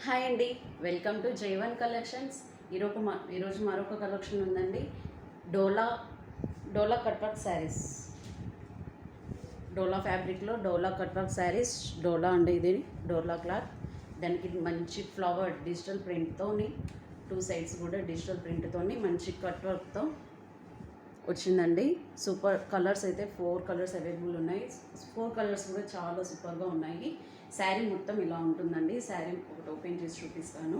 Hi అండి, welcome to జైవన్ collections. ఈరోజు మరొక కలెక్షన్ ఉందండి. డోలా కట్ వర్క్ శారీస్. డోలా ఫ్యాబ్రిక్లో డోలా కట్ వర్క్ శారీస్. డోలా అండి, ఇది డోలా క్లాత్. దానికి మంచి ఫ్లవర్ డిజిటల్ ప్రింట్తోని, టూ సైడ్స్ కూడా డిజిటల్ ప్రింట్తోని మంచి కట్ వర్క్తో వచ్చిందండి. సూపర్ కలర్స్ అయితే 4 కలర్స్ అవైలబుల్ ఉన్నాయి. 4 కలర్స్ కూడా చాలా సూపర్గా ఉన్నాయి. శారీ మొత్తం ఇలా ఉంటుందండి. శారీ ఒకటి ఓపెన్ చేసి చూపిస్తాను.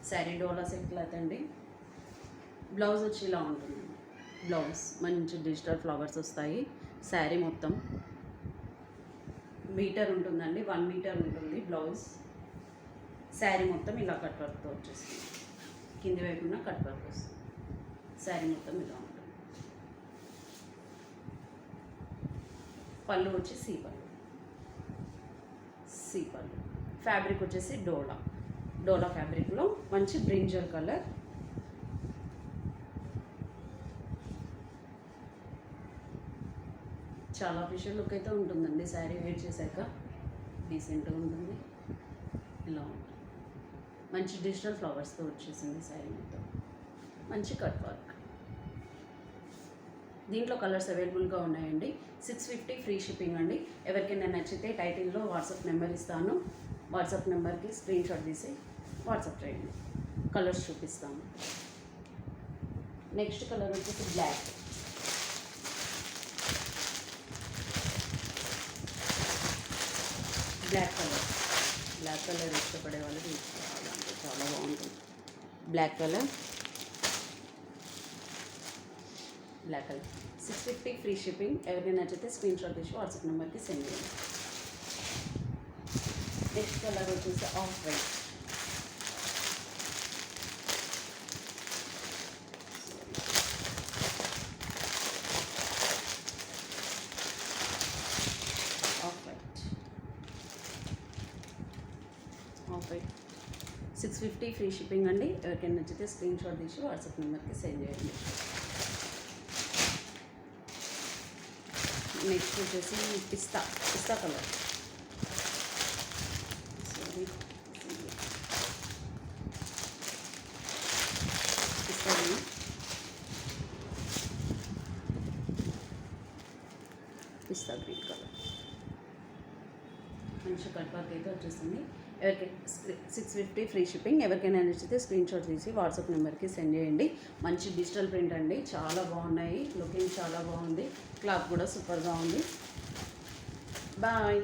శారీ డోలా సెట్ క్లాత్ అండి. బ్లౌజ్ వచ్చి ఇలా ఉంటుంది. బ్లౌజ్ మంచి డిజిటల్ ఫ్లవర్స్ వస్తాయి. శారీ మొత్తం మీటర్ ఉంటుందండి, 1 మీటర్ ఉంటుంది బ్లౌజ్. శారీ మొత్తం ఇలా కట్ వర్క్తో వచ్చేస్తుంది. కింది వైపున కట్ వర్క్ వస్తుంది. శారీ మొత్తం ఇలా ఉంటుంది. పళ్ళు వచ్చి సీ పళ్ళు. ఫ్యాబ్రిక్ వచ్చేసి డోలా ఫ్యాబ్రిక్లో మంచి బ్రింజల్ కలర్. చాలా అఫీషియల్ లుక్ అయితే ఉంటుందండి. శారీ వేర్ చేశాక డీసెంట్గా ఉంటుంది. ఇలా ఉంటుంది. మంచి డిజిటల్ ఫ్లవర్స్తో వచ్చేసింది శారీ మొత్తం. మంచి కట్ వర్క్. దీంట్లో కలర్స్ అవైలబుల్గా ఉన్నాయండి. 650 ఫ్రీ షిప్పింగ్ అండి. ఎవరికైనా నచ్చితే టైటిల్లో వాట్సాప్ నెంబర్ ఇస్తాను. వాట్సాప్ నెంబర్కి స్క్రీన్ షాట్ తీసి వాట్సాప్ చేయండి. కలర్స్ చూపిస్తాను. నెక్స్ట్ కలర్ వచ్చేసి బ్లాక్ కలర్ ఇష్టపడే వాళ్ళకి చాలా అంటే చాలా బాగుంటుంది. Black colour 650 free shipping. ఎవరికైనా నచ్చితే స్క్రీన్ షాట్ తీసి వాట్సాప్ నెంబర్కి సెండ్ చేయండి. నెక్స్ట్ కలర్ వచ్చేసి off white. Off white 650 free shipping అండి. ఎవరికైనా నచ్చితే స్క్రీన్ షాట్ తీసి వాట్సాప్ నెంబర్కి సెండ్ చేయండి. నెక్స్ట్ వచ్చేసి పిస్తా కలర్. పిస్తా గ్రీన్ కలర్. మంచి కట్ వర్క్ అయితే వచ్చేస్తుంది. ఎవరికైనా 650 ఫ్రీ షిప్పింగ్. ఎవరికైనా నచ్చితే స్క్రీన్ షాట్ తీసి వాట్సాప్ నెంబర్కి సెండ్ చేయండి. మంచి డిజిటల్ ప్రింట్ అండి. చాలా బాగున్నాయి. లుకింగ్ చాలా బాగుంది. క్లాత్ కూడా సూపర్గా ఉంది. బాయ్.